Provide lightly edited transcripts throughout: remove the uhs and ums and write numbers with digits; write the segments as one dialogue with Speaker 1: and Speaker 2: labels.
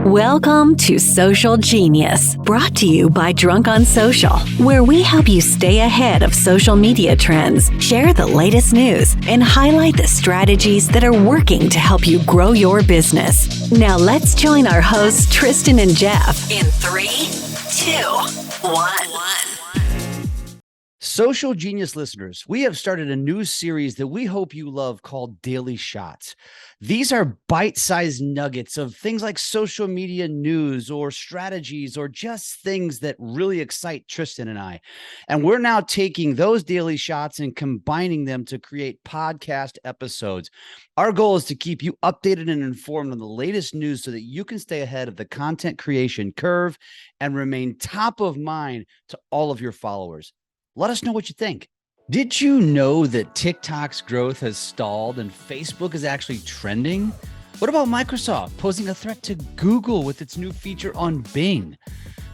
Speaker 1: Welcome to Social Genius, brought to you by Drunk on Social, where we help you stay ahead of social media trends, share the latest news, and highlight the strategies that are working to help you grow your business. Now let's join our hosts, Tristan and Jeff, in 3, 2, 1.
Speaker 2: Social Genius listeners, we have started a new series that we hope you love called Daily Shots. These are bite-sized nuggets of things like social media news or strategies or just things that really excite Tristan and I. And we're now taking those daily shots and combining them to create podcast episodes. Our goal is to keep you updated and informed on the latest news so that you can stay ahead of the content creation curve and remain top of mind to all of your followers. Let us know what you think. Did you know that TikTok's growth has stalled and Facebook is actually trending? What about Microsoft posing a threat to Google with its new feature on Bing?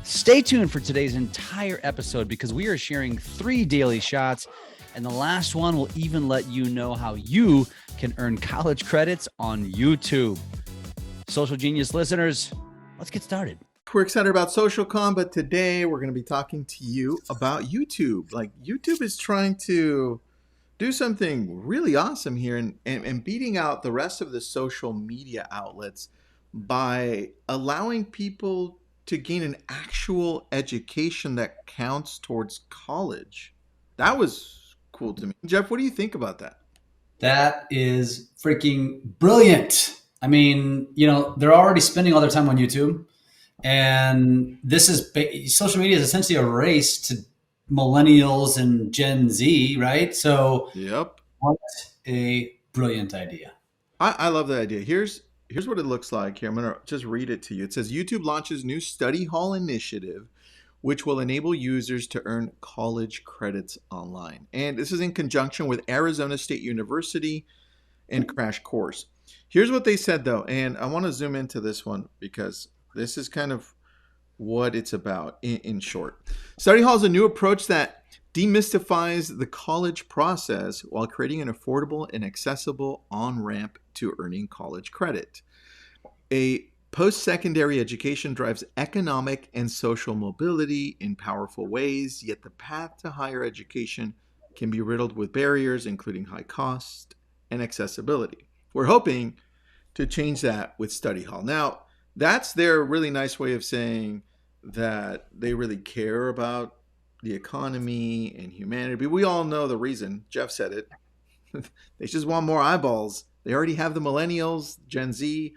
Speaker 2: Stay tuned for today's entire episode because we are sharing 3 daily shots, and the last one will even let you know how you can earn college credits on YouTube. Social Genius listeners, let's get started.
Speaker 3: We're excited about SocialCon, but today we're going to be talking to you about YouTube. Like, YouTube is trying to do something really awesome here and beating out the rest of the social media outlets by allowing people to gain an actual education that counts towards college. That was cool to me. Jeff, what do you think about that?
Speaker 4: That is freaking brilliant. I mean, they're already spending all their time on YouTube. And this is social media is essentially a race to millennials and Gen Z, right? So,
Speaker 3: yep.
Speaker 4: What a brilliant idea.
Speaker 3: I love that idea. Here's what it looks like here. I'm going to just read it to you. It says YouTube launches new study hall initiative, which will enable users to earn college credits online. And this is in conjunction with Arizona State University and Crash Course. Here's what they said, though. And I want to zoom into this one because this is kind of what it's about in short. Study Hall is a new approach that demystifies the college process while creating an affordable and accessible on-ramp to earning college credit. A post-secondary education drives economic and social mobility in powerful ways, yet the path to higher education can be riddled with barriers, including high cost and accessibility. We're hoping to change that with Study Hall. Now, that's their really nice way of saying that they really care about the economy and humanity. But we all know the reason. Jeff said it. They just want more eyeballs. They already have the millennials, Gen Z,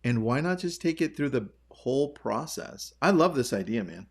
Speaker 3: and why not just take it through the whole process? I love this idea, man.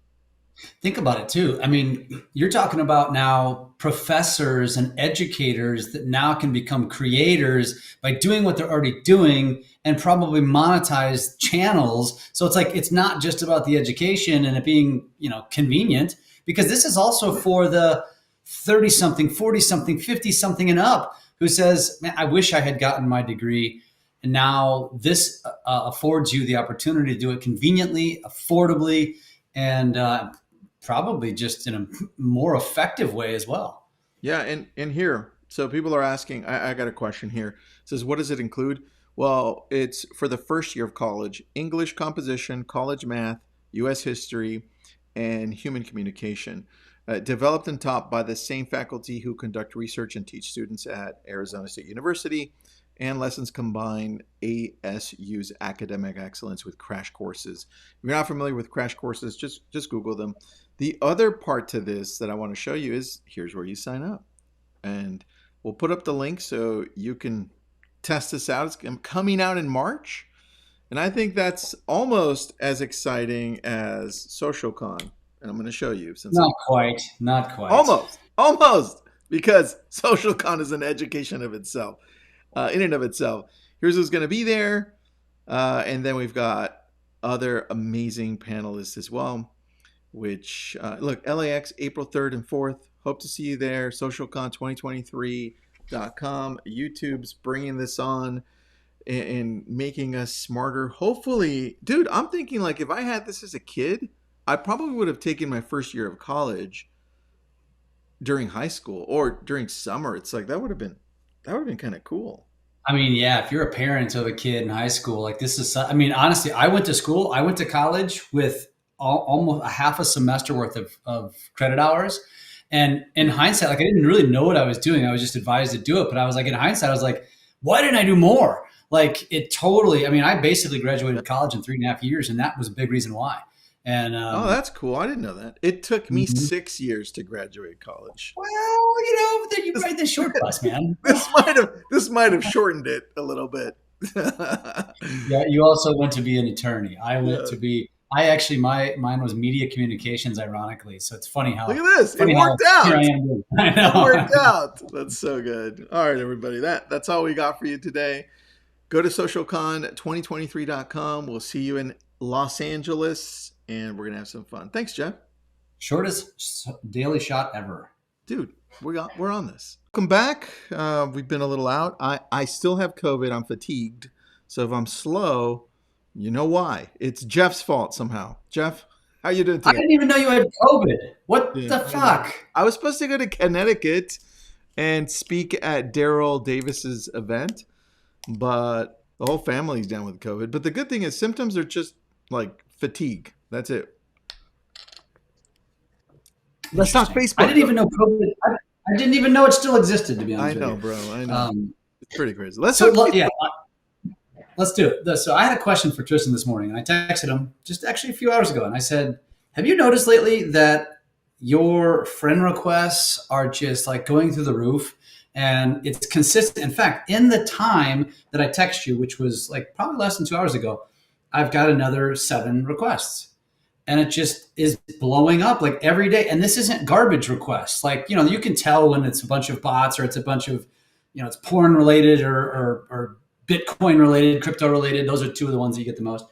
Speaker 4: Think about it too. I mean, you're talking about now professors and educators that now can become creators by doing what they're already doing and probably monetize channels. So it's not just about the education and it being, convenient, because this is also for the 30-something, 40-something, 50-something and up who says, man, I wish I had gotten my degree. And now this affords you the opportunity to do it conveniently, affordably, and probably just in a more effective way as well.
Speaker 3: Yeah, and here, so people are asking, I got a question here. It says, what does it include? Well, it's for the first year of college, English composition, college math, U.S. history, and human communication. Developed and taught by the same faculty who conduct research and teach students at Arizona State University, and lessons combine ASU's academic excellence with crash courses. If you're not familiar with crash courses, just Google them. The other part to this that I want to show you is here's where you sign up. And we'll put up the link so you can test this out. It's coming out in March. And I think that's almost as exciting as SocialCon. And I'm going to show you.
Speaker 4: Not quite.
Speaker 3: Almost. Because SocialCon is an education of itself. In and of itself. Here's who's going to be there. And then we've got other amazing panelists as well, which, look, LAX, April 3rd and 4th. Hope to see you there. SocialCon2023.com. YouTube's bringing this on and making us smarter. Hopefully, dude, I'm thinking like if I had this as a kid, I probably would have taken my first year of college during high school or during summer. It's like that would have been kind of cool.
Speaker 4: I mean, yeah, if you're a parent of a kid in high school, like this is, I mean, honestly, I went to school, I went to college with almost a half a semester worth of credit hours. And in hindsight, like I didn't really know what I was doing. I was just advised to do it. But I was like, in hindsight, I was like, why didn't I do more? Like it totally, I mean, I basically graduated college in 3.5 years, and that was a big reason why. And,
Speaker 3: Oh, that's cool. I didn't know that. It took me
Speaker 4: mhm.
Speaker 3: 6 years to graduate college.
Speaker 4: Well, then you ride the short bus, man.
Speaker 3: This might have shortened it a little bit.
Speaker 4: Yeah, you also went to be an attorney. I went
Speaker 3: Yeah.
Speaker 4: to be. I actually mine was media communications, ironically. So it's
Speaker 3: Look at this. It
Speaker 4: funny how
Speaker 3: worked
Speaker 4: here I
Speaker 3: out.
Speaker 4: am. I
Speaker 3: It worked
Speaker 4: know.
Speaker 3: out. That's so good. All right, everybody. That's all we got for you today. Go to socialcon2023.com. We'll see you in Los Angeles, and we're gonna have some fun. Thanks, Jeff.
Speaker 4: Shortest daily shot ever.
Speaker 3: Dude, we're on this. Welcome back. We've been a little out. I still have COVID. I'm fatigued. So if I'm slow, you know why. It's Jeff's fault somehow. Jeff, how you doing
Speaker 4: I
Speaker 3: today?
Speaker 4: didn't even know you had COVID. What
Speaker 3: Yeah,
Speaker 4: the
Speaker 3: I know.
Speaker 4: fuck?
Speaker 3: I was supposed to go to Connecticut and speak at Daryl Davis's event, but the whole family's down with COVID. But the good thing is symptoms are just like fatigue. That's it. Let's talk
Speaker 4: Interesting. I
Speaker 3: Facebook.
Speaker 4: didn't even know COVID. I didn't even know it still existed. To be
Speaker 3: I
Speaker 4: honest with
Speaker 3: know,
Speaker 4: you.
Speaker 3: bro. I know.
Speaker 4: Um,
Speaker 3: It's pretty crazy. Let's
Speaker 4: so
Speaker 3: talk
Speaker 4: yeah,
Speaker 3: Facebook.
Speaker 4: let's do it. So I had a question for Tristan this morning, and I texted him just actually a few hours ago, and I said, "Have you noticed lately that your friend requests are just like going through the roof, and it's consistent? In fact, in the time that I text you, which was like probably less than 2 hours ago, I've got another 7 requests." And it just is blowing up like every day. And this isn't garbage requests. Like, you can tell when it's a bunch of bots or it's a bunch of, it's porn related or Bitcoin related, crypto related. Those are 2 of the ones that you get the most.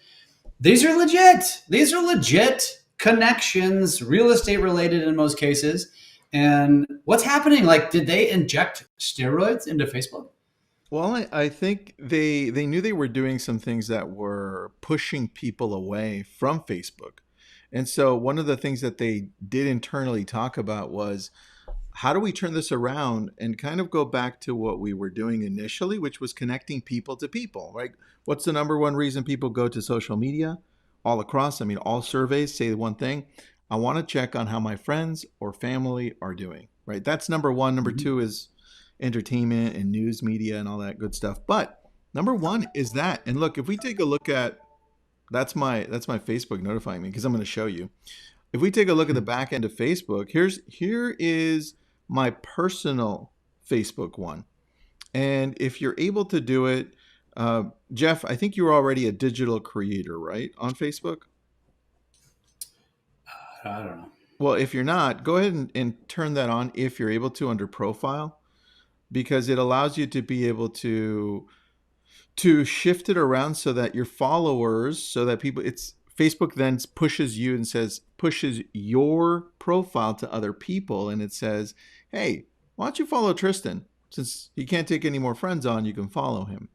Speaker 4: These are legit. These are legit connections, real estate related in most cases. And what's happening? Like, did they inject steroids into Facebook?
Speaker 3: Well, I think they knew they were doing some things that were pushing people away from Facebook. And so one of the things that they did internally talk about was how do we turn this around and kind of go back to what we were doing initially, which was connecting people to people, right? What's the number one reason people go to social media all across? I mean, all surveys say the one thing. I want to check on how my friends or family are doing, right? That's number one. Number
Speaker 4: Mhm.
Speaker 3: two is entertainment and news media and all that good stuff. But number one is that. And look, if we take a look at that's my Facebook notifying me because I'm going to show you. If we take a look at the back end of Facebook, here is my personal Facebook one. And if you're able to do it, Jeff, I think you're already a digital creator, right, on Facebook?
Speaker 4: I don't know.
Speaker 3: Well, if you're not, go ahead and turn that on if you're able to under profile, because it allows you to be able to shift it around so that your followers, so that people, it's Facebook then pushes you and pushes your profile to other people. And it says, hey, why don't you follow Tristan? Since he can't take any more friends on, you can follow him.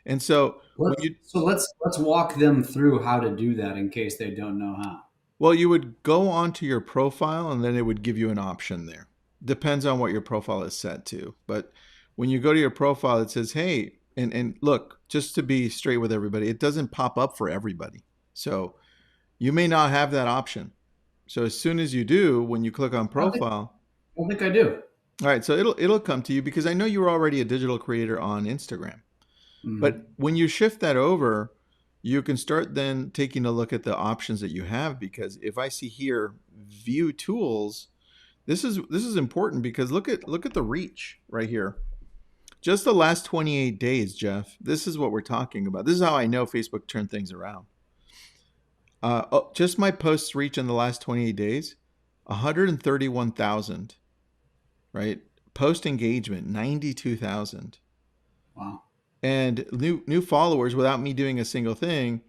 Speaker 3: And so
Speaker 4: Let's walk them through how to do that in case they don't know how.
Speaker 3: well, you would go onto your profile and then it would give you an option there. Depends on what your profile is set to. But when you go to your profile, it says, hey, and look, just to be straight with everybody, it doesn't pop up for everybody. So you may not have that option. So as soon as you do, when you click on profile,
Speaker 4: I don't think I do.
Speaker 3: all right, so it'll come to you because I know you were already a digital creator on Instagram.
Speaker 4: Mm-hmm.
Speaker 3: But when you shift that over, you can start then taking a look at the options that you have, because if I see here view tools, this is important because look at the reach right here. Just the last 28 days, Jeff. This is what we're talking about. This is how I know Facebook turned things around. Just my posts reach in the last 28 days, 131,000, right? Post engagement, 92,000.
Speaker 4: Wow.
Speaker 3: And new followers without me doing a single thing,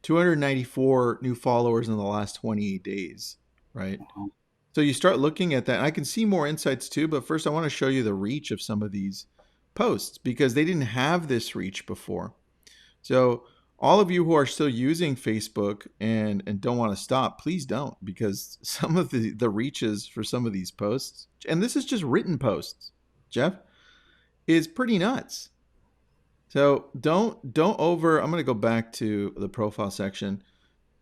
Speaker 3: 294 new followers in the last 28 days, right?
Speaker 4: Wow.
Speaker 3: So you start looking at that. I can see more insights too, but first I want to show you the reach of some of these posts because they didn't have this reach before. So all of you who are still using Facebook and don't want to stop, please don't, because some of the reaches for some of these posts, and this is just written posts, Jeff, is pretty nuts. So I'm going to go back to the profile section.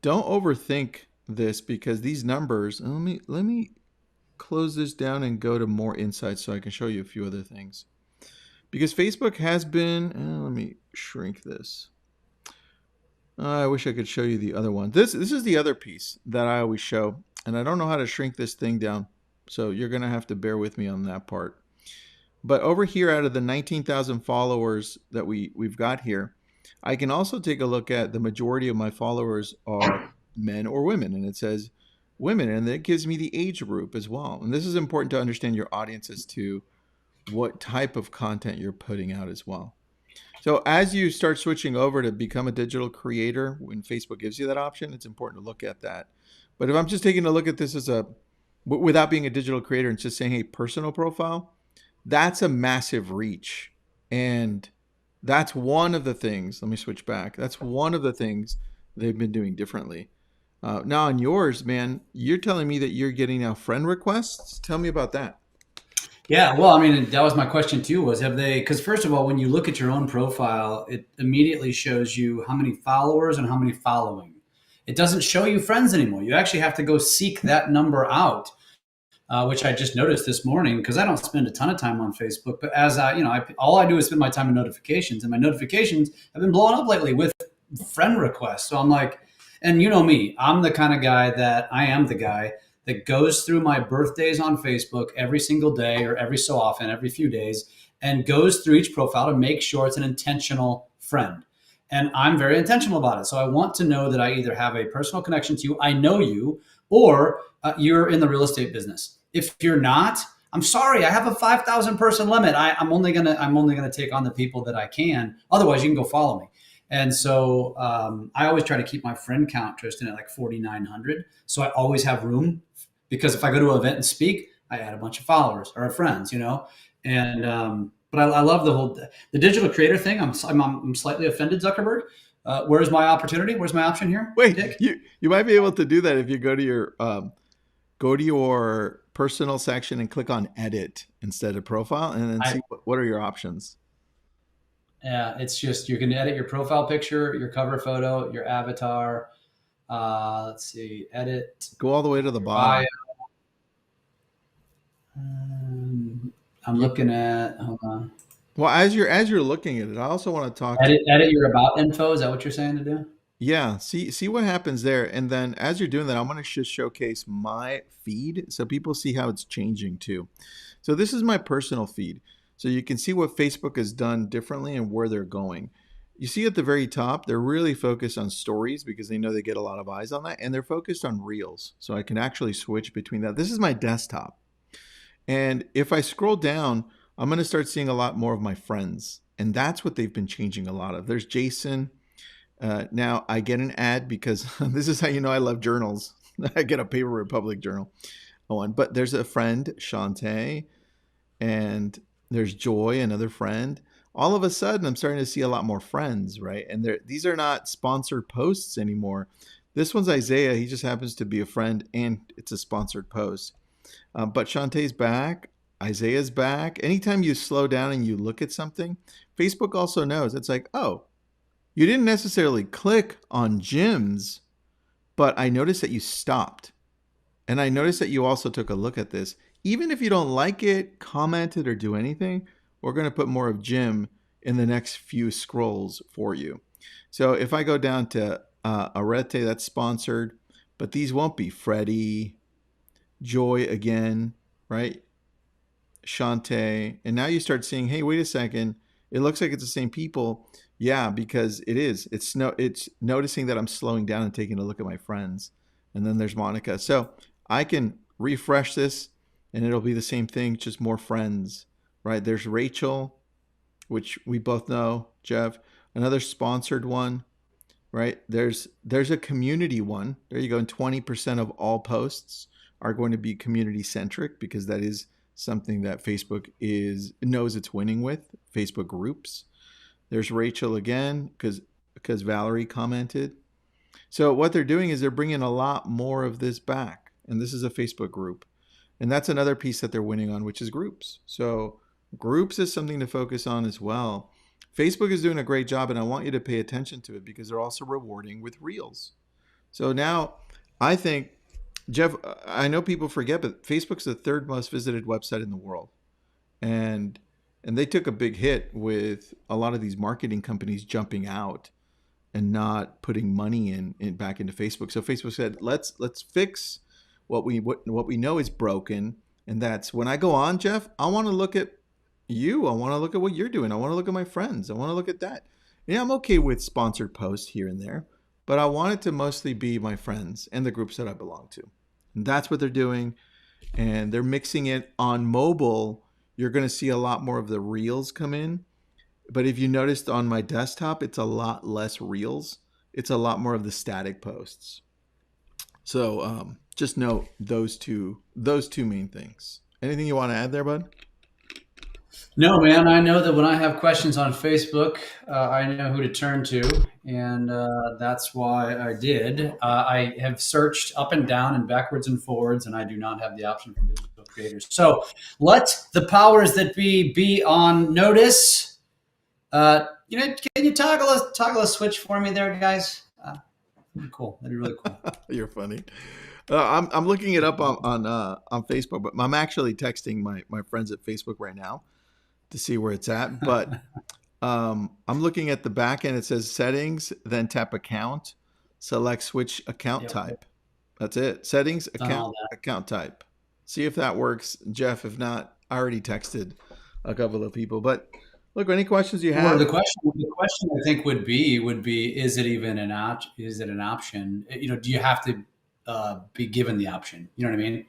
Speaker 3: Don't overthink this because these numbers, let me close this down and go to more insights so I can show you a few other things. Because Facebook has been, let me shrink this. I wish I could show you the other one. This is the other piece that I always show, and I don't know how to shrink this thing down. So you're going to have to bear with me on that part. But over here, out of the 19,000 followers that we've got here, I can also take a look at the majority of my followers are men or women, and it says women, and that gives me the age group as well. And this is important to understand your audience as to what type of content you're putting out as well. So as you start switching over to become a digital creator, when Facebook gives you that option, it's important to look at that. But if I'm just taking a look at this as without being a digital creator and just saying, hey, personal profile, that's a massive reach. And that's one of the things, let me switch back. That's one of the things they've been doing differently. Now on yours, man, you're telling me that you're getting now friend requests. Tell me about that.
Speaker 4: Yeah, well, I mean, that was my question too, was have they, because first of all, when you look at your own profile, it immediately shows you how many followers and how many following. It doesn't show you friends anymore. You actually have to go seek that number out, which I just noticed this morning because I don't spend a ton of time on Facebook. But as all I do is spend my time in notifications, and my notifications have been blowing up lately with friend requests. So I'm like, and you know me, I'm the kind of guy that I am the guy that goes through my birthdays on Facebook every single day or every so often, every few days, and goes through each profile to make sure it's an intentional friend. And I'm very intentional about it. So I want to know that I either have a personal connection to you, I know you, or you're in the real estate business. If you're not, I'm sorry, I have a 5,000 person limit. I'm only gonna take on the people that I can. Otherwise, you can go follow me. And so I always try to keep my friend count, Tristan, at like 4,900. So I always have room because if I go to an event and speak, I add a bunch of followers or friends, And but I love the digital creator thing. I'm slightly offended, Zuckerberg. Where's my opportunity? Where's my option here?
Speaker 3: Wait,
Speaker 4: Dick?
Speaker 3: you might be able to do that if you go to your personal section and click on edit instead of profile, and then see what are your options.
Speaker 4: Yeah, it's just you can edit your profile picture, your cover photo, your avatar. Let's see, edit.
Speaker 3: Go all the way to the bottom.
Speaker 4: I'm looking at. Hold on.
Speaker 3: Well, as you're looking at it, I also want to talk.
Speaker 4: Edit your about info. Is that what you're saying to do?
Speaker 3: Yeah, see what happens there, and then as you're doing that, I'm going to just showcase my feed so people see how it's changing too. So this is my personal feed, so you can see what Facebook has done differently and where they're going. You see at the very top, they're really focused on stories because they know they get a lot of eyes on that, and they're focused on reels, so I can actually switch between that. This is my desktop, and if I scroll down, I'm going to start seeing a lot more of my friends, and that's what they've been changing a lot of. There's Jason. Now I get an ad because this is how you know I love journals. I get a Paper Republic journal. But there's a friend, Shantae, and there's Joy, another friend. All of a sudden, I'm starting to see a lot more friends, right? And these are not sponsored posts anymore. This one's Isaiah. He just happens to be a friend, and it's a sponsored post. But Shantae's back. Isaiah's back. Anytime you slow down and you look at something, Facebook also knows. It's like, oh, you didn't necessarily click on gyms, but I noticed that you stopped. And I noticed that you also took a look at this. Even if you don't like it, comment it, or do anything, we're going to put more of gym in the next few scrolls for you. So if I go down to Arete, that's sponsored, but these won't be. Freddie, Joy again, right? Shantae. And now you start seeing, hey, wait a second. It looks like it's the same people. Yeah, because it is. It's noticing that I'm slowing down and taking a look at my friends. And then there's Monica. So I can refresh this and it'll be the same thing, just more friends, right? There's Rachel, which we both know, Jeff. Another sponsored one, right? There's a community one. There you go. And 20% of all posts are going to be community centric because that is something that Facebook knows it's winning with, Facebook groups. There's Rachel again because Valerie commented. So what they're doing is they're bringing a lot more of this back. And this is a Facebook group. And that's another piece that they're winning on, which is groups. So groups is something to focus on as well. Facebook is doing a great job, and I want you to pay attention to it because they're also rewarding with Reels. So now I think, Jeff, I know people forget, but Facebook's the third most visited website in the world. And they took a big hit with a lot of these marketing companies jumping out and not putting money in back into Facebook. So Facebook said, let's fix what we know is broken. And that's when I go on, Jeff, I want to look at you. I want to look at what you're doing. I want to look at my friends. I want to look at that. Yeah, I'm okay with sponsored posts here and there, but I want it to mostly be my friends and the groups that I belong to. And that's what they're doing. And they're mixing it on mobile. You're going to see a lot more of the Reels come in. But if you noticed on my desktop, it's a lot less Reels. It's a lot more of the static posts. So just note those two main things. Anything you want to add there, bud?
Speaker 4: No, man. I know that when I have questions on Facebook, I know who to turn to, and that's why I did. I have searched up and down and backwards and forwards, and I do not have the option for digital creators. So let the powers that be on notice. Can you toggle a switch for me there, guys? Cool. That'd be really cool.
Speaker 3: You're funny. I'm looking it up on Facebook, but I'm actually texting my friends at Facebook right now to see where it's at. But I'm looking at the back end. It says settings, then tap account, select switch account type. That's it. Settings, account type. See if that works, Jeff. If not, I already texted a couple of people. But look, any questions you have?
Speaker 4: Well, the question I think would be, is it even an option? Is it an option? Do you have to be given the option? You know what I mean?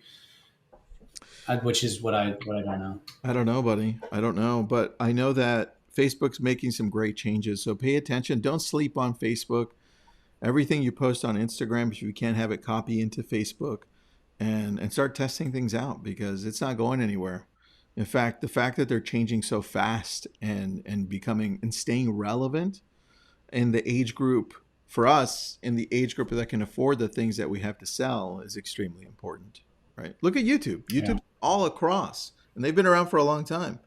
Speaker 4: Which is what I don't know.
Speaker 3: I don't know, buddy. I don't know, but I know that Facebook's making some great changes. So pay attention. Don't sleep on Facebook. Everything you post on Instagram, if you can't have it, copy into Facebook and start testing things out because it's not going anywhere. In fact, the fact that they're changing so fast and becoming and staying relevant in the age group for us, in the age group that can afford the things that we have to sell, is extremely important. Right? Look at YouTube. YouTube's all across, and they've been around for a long time.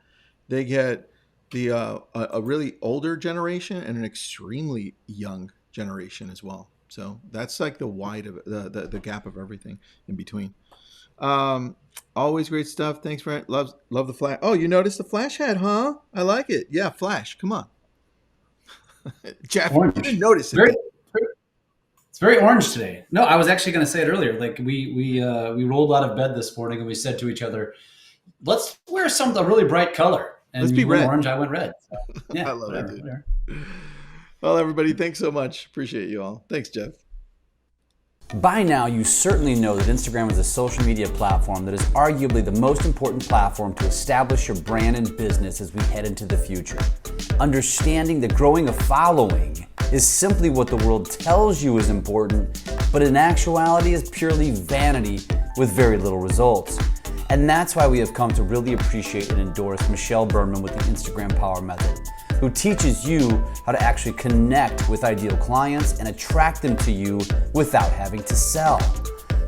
Speaker 3: They get the a really older generation and an extremely young generation as well. So that's like the wide of the gap of everything in between. Always great stuff. Thanks for it. Love the flash. Oh, you noticed the flash hat, huh? I like it. Yeah, flash. Come on, Jeff. You didn't notice it.
Speaker 4: It's very orange today. No, I was actually going to say it earlier. Like we rolled out of bed this morning and we said to each other, "Let's wear a really bright color." And
Speaker 3: let's be
Speaker 4: you
Speaker 3: red.
Speaker 4: went orange. I went red. So, yeah,
Speaker 3: I love it, dude. Well, everybody, thanks so much. Appreciate you all. Thanks, Jeff.
Speaker 5: By now, you certainly know that Instagram is a social media platform that is arguably the most important platform to establish your brand and business as we head into the future. Understanding that growing a following is simply what the world tells you is important, but in actuality is purely vanity with very little results. And that's why we have come to really appreciate and endorse Michelle Berman with the Instagram Power Method, who teaches you how to actually connect with ideal clients and attract them to you without having to sell.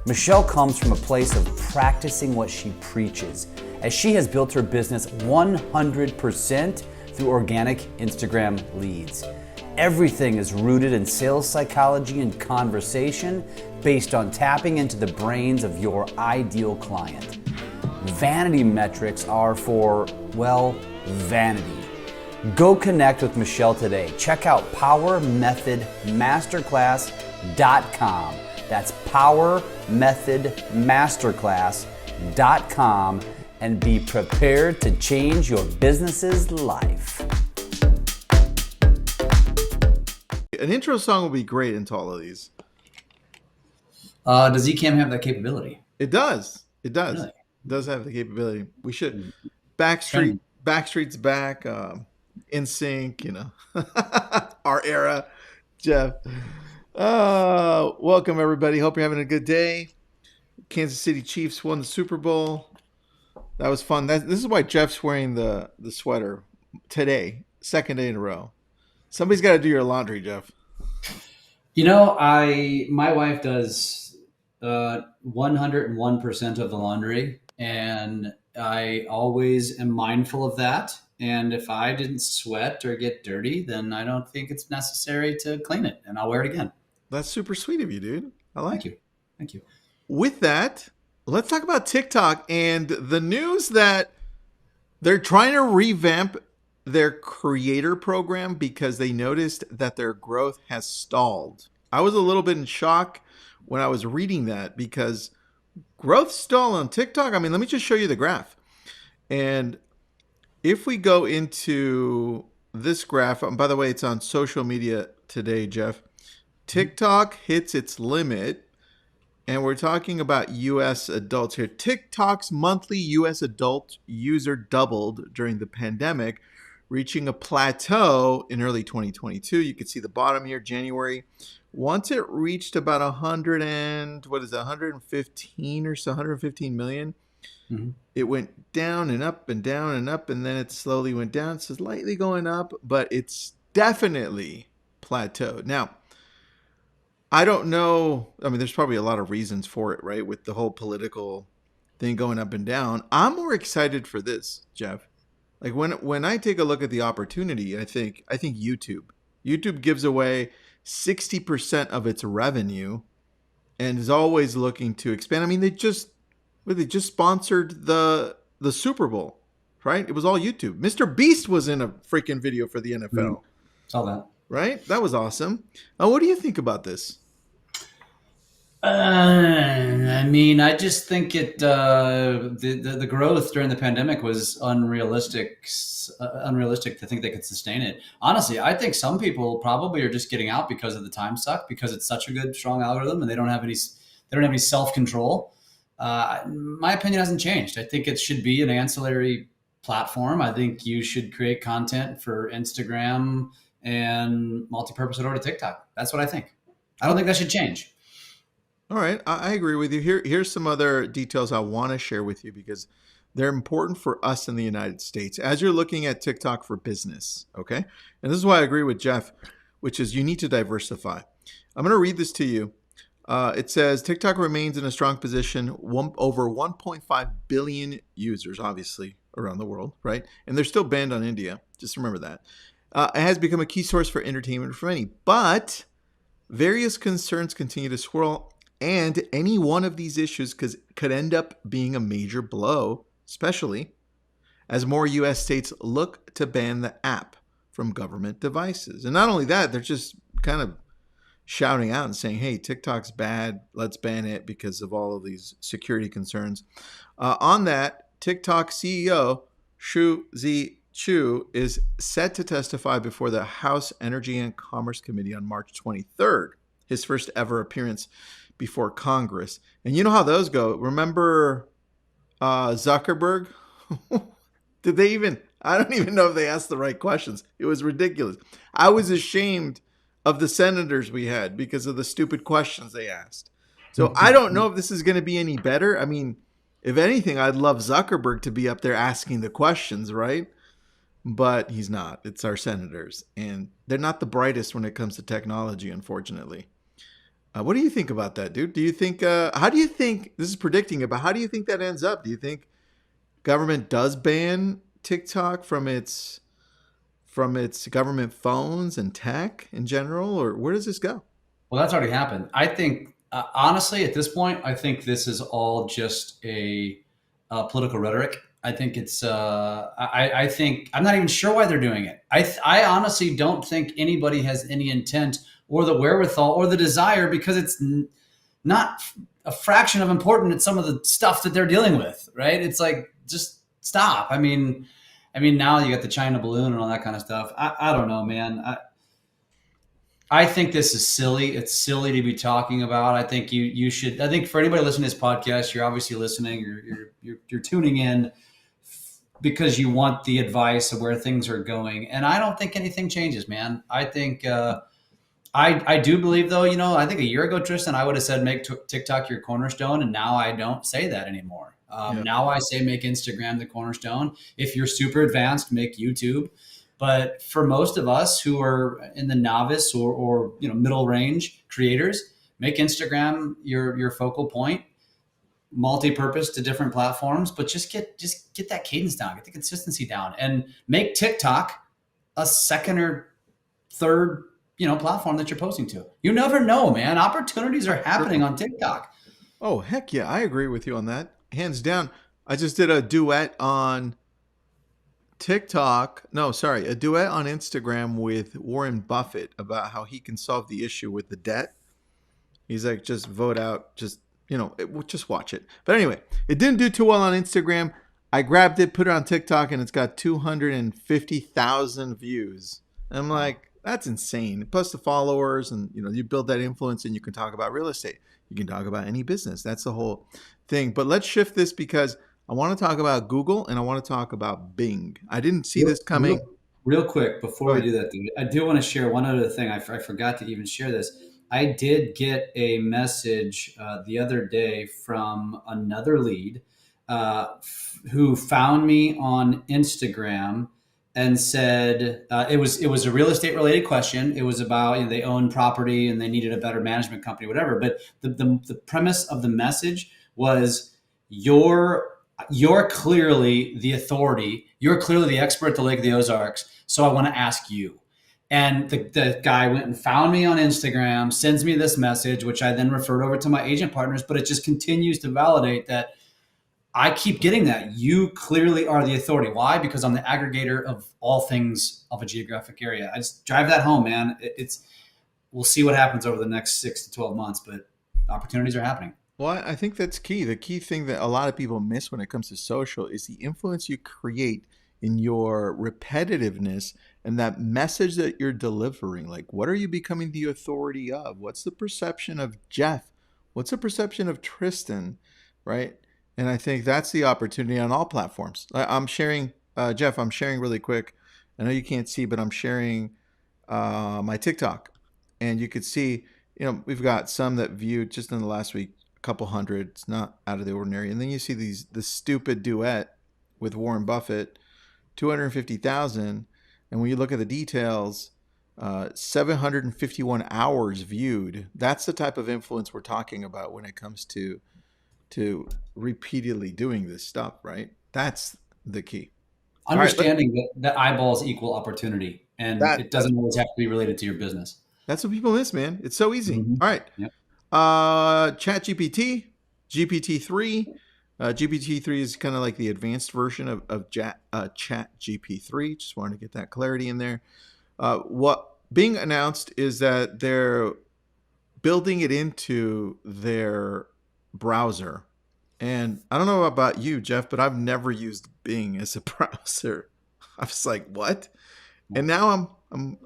Speaker 5: Michelle comes from a place of practicing what she preaches, as she has built her business 100% through organic Instagram leads. Everything is rooted in sales psychology and conversation based on tapping into the brains of your ideal client. Vanity metrics are for, well, vanity. Go connect with Michelle today. Check out powermethodmasterclass.com. That's powermethodmasterclass.com and be prepared to change your business's life.
Speaker 3: An intro song will be great into all of these.
Speaker 4: Does Ecamm have that capability?
Speaker 3: It does. It does.
Speaker 4: Really?
Speaker 3: It does have the capability. We should. Backstreet's back. In sync, our era. Jeff. Welcome everybody. Hope you're having a good day. Kansas City Chiefs won the Super Bowl. That was fun. This is why Jeff's wearing the sweater today, second day in a row. Somebody's got to do your laundry, Jeff.
Speaker 4: My wife does 101% of the laundry, and I always am mindful of that. And if I didn't sweat or get dirty, then I don't think it's necessary to clean it, and I'll wear it again.
Speaker 3: That's super sweet of you, dude. I like
Speaker 4: Thank
Speaker 3: it.
Speaker 4: you. Thank you.
Speaker 3: With that, let's talk about TikTok and the news that they're trying to revamp their creator program because they noticed that their growth has stalled. I was a little bit in shock when I was reading that because growth stall on TikTok. I mean, let me just show you the graph. And if we go into this graph, by the way, it's on social media today, Jeff. TikTok hits its limit, and we're talking about US adults here. TikTok's monthly US adult user doubled during the pandemic, reaching a plateau in early 2022. You can see the bottom here, January. Once it reached about 115 or so, 115 million, it went down and up and down and up, and then it slowly went down. It's slightly going up, but it's definitely plateaued. Now, I don't know. I mean, there's probably a lot of reasons for it, right? With the whole political thing going up and down. I'm more excited for this, Jeff. Like when I take a look at the opportunity, I think YouTube. YouTube gives away 60% of its revenue and is always looking to expand. I mean, they just sponsored the Super Bowl, right? It was all YouTube. Mr. Beast was in a freaking video for the NFL.
Speaker 4: Saw that.
Speaker 3: Right? That was awesome. What do you think about this?
Speaker 4: I mean, I just think the growth during the pandemic was unrealistic to think they could sustain it. Honestly, I think some people probably are just getting out because of the time suck, because it's such a good, strong algorithm, and they don't have any self-control. My opinion hasn't changed. I think it should be an ancillary platform. I think you should create content for Instagram and multi-purpose it over to TikTok. That's what I think. I don't think that should change.
Speaker 3: All right, I agree with you. Here's some other details I want to share with you because they're important for us in the United States as you're looking at TikTok for business, okay? And this is why I agree with Jeff, which is you need to diversify. I'm going to read this to you. It says TikTok remains in a strong position, over 1.5 billion users, obviously, around the world, right? And they're still banned on India. Just remember that. It has become a key source for entertainment for many, but various concerns continue to swirl, and any one of these issues could end up being a major blow, especially as more U.S. states look to ban the app from government devices. And not only that, they're just kind of shouting out and saying, hey, TikTok's bad, let's ban it because of all of these security concerns. On that, TikTok CEO Shu Zi Chu is set to testify before the House Energy and Commerce Committee on March 23rd, his first ever appearance before Congress. And you know how those go. Remember Zuckerberg? Did they even, I don't even know if they asked the right questions. It was ridiculous. I was ashamed of the senators we had because of the stupid questions they asked. So I don't know if this is going to be any better. I mean, if anything, I'd love Zuckerberg to be up there asking the questions, right? But he's not. It's our senators. And they're not the brightest when it comes to technology, unfortunately. What do you think about that, dude? Do you think, how do you think, this is predicting it, but how do you think that ends up? Do you think government does ban TikTok from its government phones and tech in general, or where does this go?
Speaker 4: Well, that's already happened. I think, honestly, at this point, I think this is all just a political rhetoric. I think it's, I think, I'm not even sure why they're doing it. I honestly don't think anybody has any intent or the wherewithal or the desire, because it's not a fraction of important in some of the stuff that they're dealing with, right? It's like, just stop. I mean, now you got the China balloon and all that kind of stuff. I don't know, man. I think this is silly. It's silly to be talking about. I think you should. I think for anybody listening to this podcast, you're obviously listening. You're tuning in because you want the advice of where things are going. And I don't think anything changes, man. I think I do believe, though. I think a year ago, Tristan, I would have said make TikTok your cornerstone, and now I don't say that anymore. Now I say make Instagram the cornerstone. If you're super advanced, make YouTube. But for most of us who are in the novice or middle range creators, make Instagram your focal point. multi-purpose to different platforms, but just get that cadence down, get the consistency down, and make TikTok a second or third, platform that you're posting to. You never know, man. Opportunities are happening on TikTok.
Speaker 3: Oh, heck yeah. I agree with you on that. Hands down. I just did a duet on TikTok. No, sorry, a duet on Instagram with Warren Buffett about how he can solve the issue with the debt. He's like, just vote out, just watch it. But anyway, it didn't do too well on Instagram. I grabbed it, put it on TikTok, and it's got 250,000 views. I'm like, that's insane. Plus the followers, and you build that influence, and you can talk about real estate. You can talk about any business. That's the whole thing. But let's shift this because I want to talk about Google and I want to talk about Bing. I didn't see this coming.
Speaker 4: Real quick, before we do that, I do want to share one other thing. I forgot to even share this. I did get a message the other day from another lead who found me on Instagram and said it was a real estate related question. It was about they own property and they needed a better management company, whatever. But the premise of the message was you're clearly the authority. You're clearly the expert at the Lake of the Ozarks. So I want to ask you. And the guy went and found me on Instagram, sends me this message, which I then referred over to my agent partners, but it just continues to validate that I keep getting that. You clearly are the authority. Why? Because I'm the aggregator of all things of a geographic area. I just drive that home, man. We'll see what happens over the next 6 to 12 months, but opportunities are happening.
Speaker 3: Well, I think that's key. The key thing that a lot of people miss when it comes to social is the influence you create in your repetitiveness and that message that you're delivering. Like, what are you becoming the authority of? What's the perception of Jeff? What's the perception of Tristan? Right? And I think that's the opportunity on all platforms. I'm sharing, Jeff, I'm sharing really quick. I know you can't see, but I'm sharing my TikTok. And you could see, we've got some that viewed just in the last week, a couple hundred. It's not out of the ordinary. And then you see the stupid duet with Warren Buffett, 250,000. And when you look at the details, 751 hours viewed. That's the type of influence we're talking about when it comes to repeatedly doing this stuff, right? That's the key.
Speaker 4: Understanding that eyeballs equal opportunity, and it doesn't always have to be related to your business.
Speaker 3: That's what people miss, man. It's so easy.
Speaker 4: Mm-hmm.
Speaker 3: All right.
Speaker 4: Yep.
Speaker 3: ChatGPT, GPT-3. GPT-3 is kind of like the advanced version of ChatGPT-3. Just wanted to get that clarity in there. What being announced is that they're building it into their browser. And I don't know about you, Jeff, but I've never used Bing as a browser. I was like, what? And now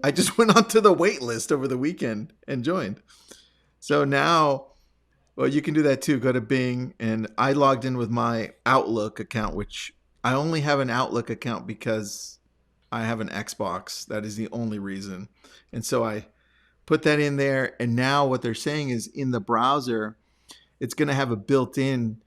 Speaker 3: I just went onto the wait list over the weekend and joined. So now, well, you can do that too. Go to Bing, and I logged in with my Outlook account, which I only have an Outlook account because I have an Xbox. That is the only reason. And so I put that in there. And now what they're saying is in the browser, it's going to have a built-in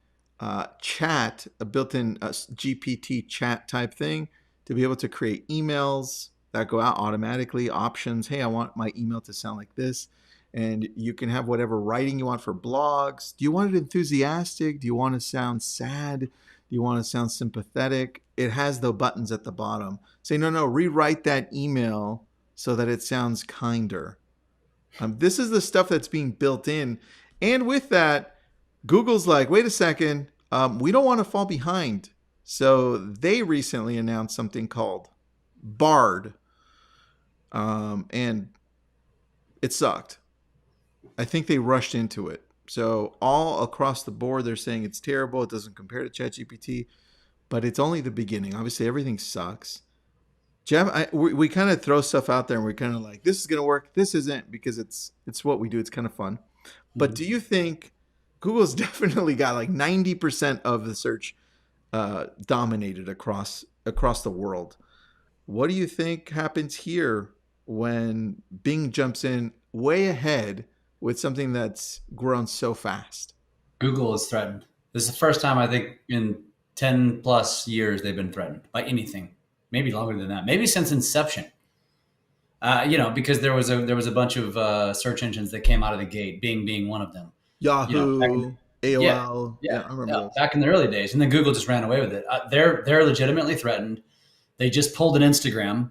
Speaker 3: chat, a built-in GPT chat type thing to be able to create emails that go out automatically, options. Hey, I want my email to sound like this. And you can have whatever writing you want for blogs. Do you want it enthusiastic? Do you want to sound sad? Do you want to sound sympathetic? It has the buttons at the bottom. Say, no, rewrite that email so that it sounds kinder. This is the stuff that's being built in. And with that, Google's like, wait a second, we don't want to fall behind. So they recently announced something called Bard. And it sucked. I think they rushed into it. So all across the board, they're saying it's terrible. It doesn't compare to ChatGPT, but it's only the beginning. Obviously, everything sucks. Jeff, we kind of throw stuff out there and we're kind of like, this is going to work. This isn't, because it's what we do. It's kind of fun. But do you think Google's definitely got like 90% of the search dominated across the world? What do you think happens here when Bing jumps in way ahead with something that's grown so fast?
Speaker 4: Google is threatened. This is the first time I think in 10 plus years they've been threatened by anything. Maybe longer than that. Maybe since inception. Because there was a bunch of search engines that came out of the gate, Bing being one of them.
Speaker 3: Yahoo,
Speaker 4: Yeah,
Speaker 3: AOL. Yeah, I remember those.
Speaker 4: back in the early days, and then Google just ran away with it. They're legitimately threatened. They just pulled an Instagram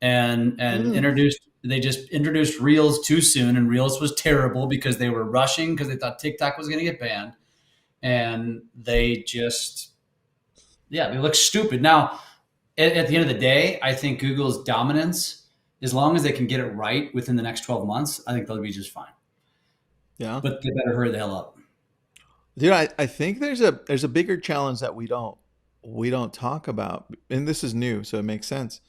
Speaker 4: and introduced. They just introduced Reels too soon, and Reels was terrible because they were rushing because they thought TikTok was going to get banned, and they just they look stupid. Now, at the end of the day, I think Google's dominance, as long as they can get it right within the next 12 months, I think they'll be just fine.
Speaker 3: Yeah.
Speaker 4: But they better hurry the hell up.
Speaker 3: Dude, I think there's a bigger challenge that we don't talk about. And this is new, so it makes sense.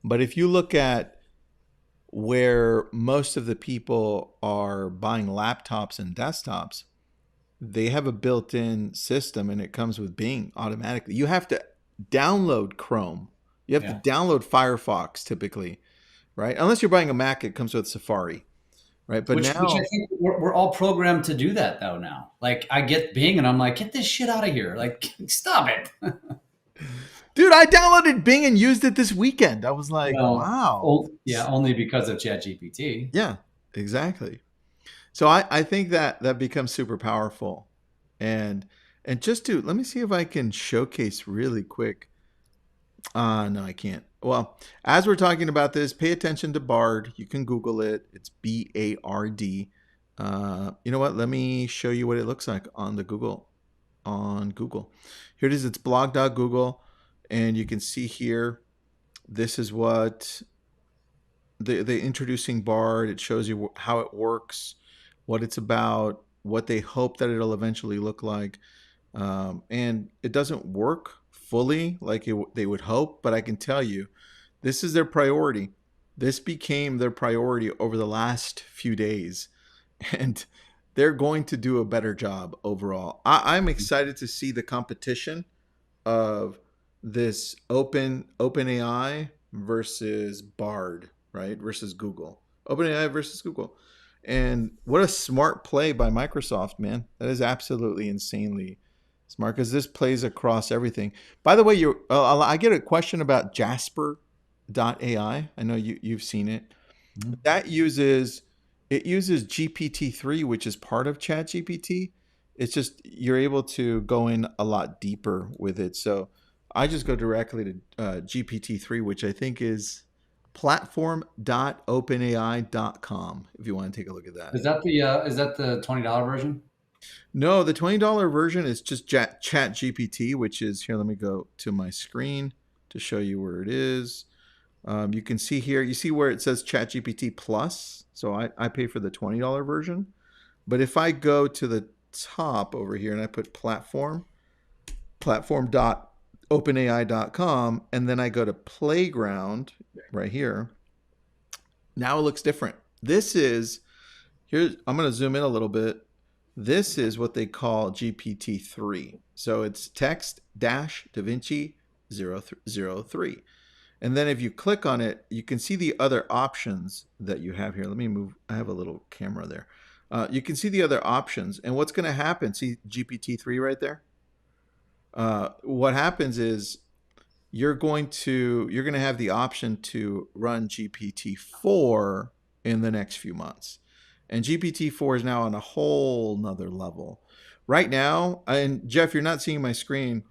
Speaker 3: But if you look at where most of the people are buying laptops and desktops, they have a built-in system and it comes with Bing automatically. You have to download Chrome. You have to download Firefox typically, right? Unless you're buying a Mac, it comes with Safari, right? But
Speaker 4: Which I think we're all programmed to do that though now. Like I get Bing and I'm like, get this shit out of here. Like, stop it.
Speaker 3: dude, I downloaded Bing and used it this weekend. I was like, wow.
Speaker 4: Only because of ChatGPT.
Speaker 3: Yeah, exactly. So I think that becomes super powerful. And just let me see if I can showcase really quick. No, I can't. Well, as we're talking about this, pay attention to Bard. You can Google it. It's BARD. You know what? Let me show you what it looks like on Google. Here it is. It's blog.google. And you can see here, this is what the introducing Bard. It shows you how it works, what it's about, what they hope that it'll eventually look like. And it doesn't work fully like they would hope, but I can tell you, this is their priority. This became their priority over the last few days, and they're going to do a better job overall. I'm excited to see the competition of this OpenAI versus Bard, right? Versus Google. OpenAI versus Google. And what a smart play by Microsoft, man. That is absolutely insanely smart because this plays across everything. By the way, I get a question about Jasper.ai. I know you've seen it. Mm-hmm. That uses GPT-3, which is part of ChatGPT. It's just you're able to go in a lot deeper with it. So I just go directly to GPT-3, which I think is platform.openai.com if you want to take a look at that.
Speaker 4: Is that the $20 version?
Speaker 3: No, the $20 version is just ChatGPT, which is here. Let me go to my screen to show you where it is. You can see here, you see where it says ChatGPT Plus. So I pay for the $20 version. But if I go to the top over here and I put platform.openai.com, and then I go to Playground right here, now it looks different. This is, I'm going to zoom in a little bit. This is what they call GPT-3. So it's text-DaVinci 003. And then if you click on it, you can see the other options that you have here. Let me move. I have a little camera there. You can see the other options. And what's going to happen, see GPT-3 right there? What happens is you're going to have the option to run GPT-4 in the next few months. And GPT-4 is now on a whole nother level. Right now, and Jeff, you're not seeing my screen,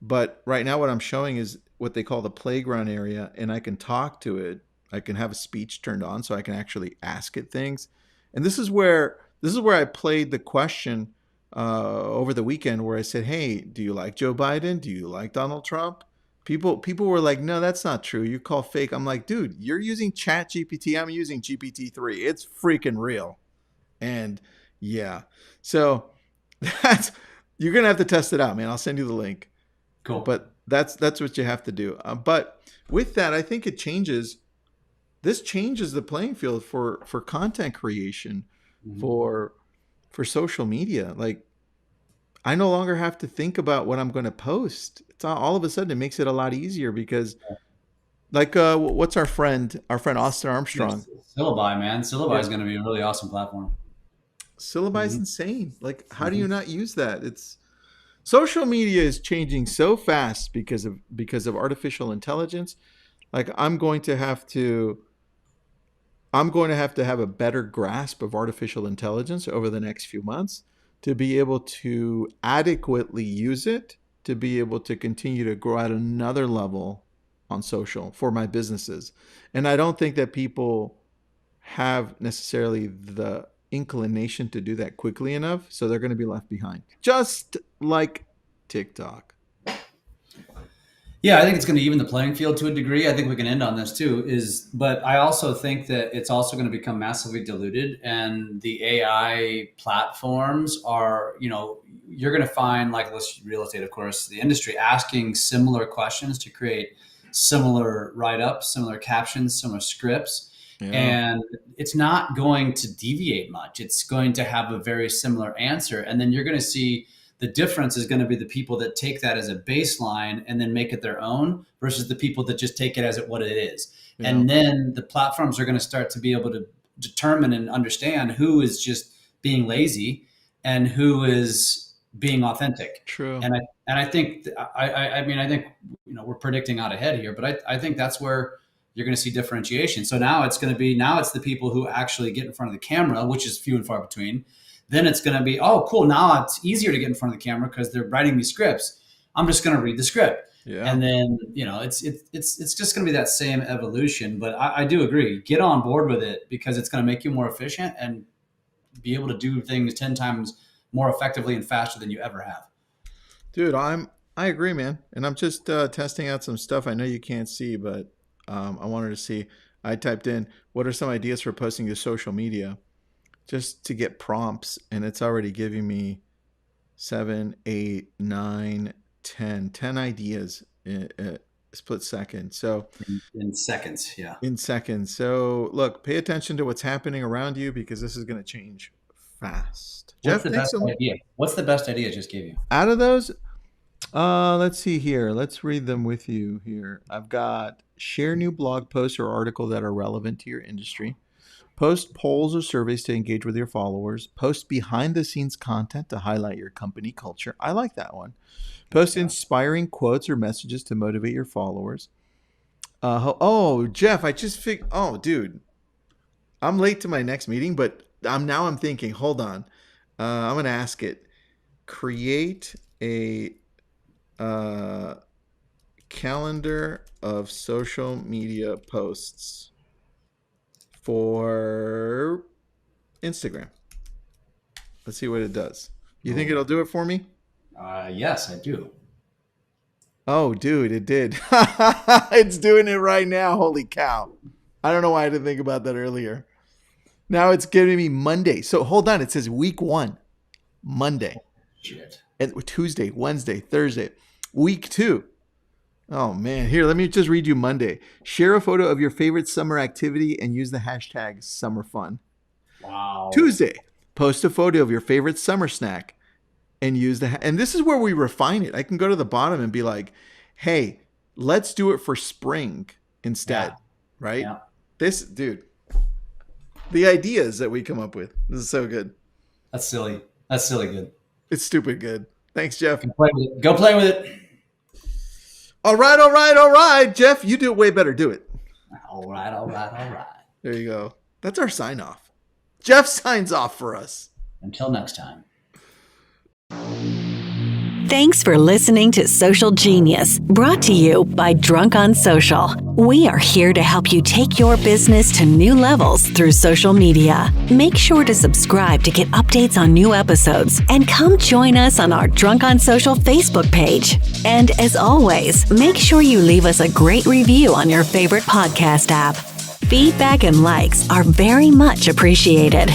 Speaker 3: but right now what I'm showing is what they call the playground area, and I can talk to it. I can have a speech turned on so I can actually ask it things. And this is where I played the question over the weekend where I said, hey, do you like Joe Biden? Do you like Donald Trump? People were like, no, that's not true. You call fake. I'm like, dude, you're using ChatGPT. I'm using GPT-3. It's freaking real. And yeah, so you're going to have to test it out, man. I'll send you the link.
Speaker 4: Cool.
Speaker 3: But that's what you have to do. But with that, I think this changes the playing field for content creation, mm-hmm. for social media. Like, I no longer have to think about what I'm going to post. It's all of a sudden it makes it a lot easier because, like, what's our friend Austin Armstrong?
Speaker 4: Syllabi, man. Syllabi is going to be a really awesome platform.
Speaker 3: Syllabi is insane. Like, how do you not use that? Social media is changing so fast because of artificial intelligence. Like, I'm going to have to have a better grasp of artificial intelligence over the next few months to be able to adequately use it, to be able to continue to grow at another level on social for my businesses. And I don't think that people have necessarily the inclination to do that quickly enough, so they're going to be left behind, just like TikTok.
Speaker 4: Yeah, I think it's going to even the playing field to a degree. I think we can end on this too. But I also think that it's also going to become massively diluted, and the AI platforms are, you're going to find, like real estate, of course, the industry asking similar questions to create similar write-ups, similar captions, similar scripts. Yeah. And it's not going to deviate much. It's going to have a very similar answer. And then you're going to see the difference is going to be the people that take that as a baseline and then make it their own versus the people that just take it as what it is. Yeah. And then the platforms are going to start to be able to determine and understand who is just being lazy and who is being authentic.
Speaker 3: True.
Speaker 4: And I think, I think, we're predicting out ahead here, but I think that's where you're going to see differentiation. So now it's the people who actually get in front of the camera, which is few and far between. Then it's going to be, oh, cool. Now it's easier to get in front of the camera because they're writing these scripts. I'm just going to read the script. Yeah. And then, it's just going to be that same evolution. But I do agree. Get on board with it because it's going to make you more efficient and be able to do things 10 times more effectively and faster than you ever have.
Speaker 3: Dude, I agree, man. And I'm just testing out some stuff I know you can't see, but I wanted to see. I typed in, what are some ideas for posting to social media? Just to get prompts, and it's already giving me 7, 8, 9, 10 ideas in a split second. So
Speaker 4: in seconds, yeah.
Speaker 3: In seconds. So look, pay attention to what's happening around you because this is going to change fast.
Speaker 4: What's the best idea? What's the best idea I just gave you?
Speaker 3: Out of those, let's see here. Let's read them with you here. I've got share new blog posts or article that are relevant to your industry. Post polls or surveys to engage with your followers. Post behind-the-scenes content to highlight your company culture. I like that one. Post inspiring quotes or messages to motivate your followers. Jeff, I just figured. Oh, dude, I'm late to my next meeting, but I'm thinking. Hold on, I'm gonna ask it. Create a calendar of social media posts for Instagram. Let's see what it does. You think it'll do it for me?
Speaker 4: Yes, I do.
Speaker 3: Oh, dude, it did. It's doing it right now. Holy cow. I don't know why I didn't think about that earlier. Now it's giving me Monday. So hold on. It says week 1, Monday.
Speaker 4: Shit.
Speaker 3: And Tuesday, Wednesday, Thursday. Week 2. Oh, man. Here, let me just read you Monday. Share a photo of your favorite summer activity and use the hashtag #SummerFun.
Speaker 4: Wow.
Speaker 3: Tuesday, post a photo of your favorite summer snack and use and this is where we refine it. I can go to the bottom and be like, hey, let's do it for spring instead, right? Yeah. This, dude, the ideas that we come up with, this is so good.
Speaker 4: That's silly. That's silly good.
Speaker 3: It's stupid good. Thanks, Jeff.
Speaker 4: Go play with it.
Speaker 3: All right. Jeff, you do it way better. Do it.
Speaker 4: All right.
Speaker 3: There you go. That's our sign off. Jeff signs off for us.
Speaker 4: Until next time.
Speaker 1: Thanks for listening to Social Genius, brought to you by Drunk on Social. We are here to help you take your business to new levels through social media. Make sure to subscribe to get updates on new episodes and come join us on our Drunk on Social Facebook page. And as always, make sure you leave us a great review on your favorite podcast app. Feedback and likes are very much appreciated.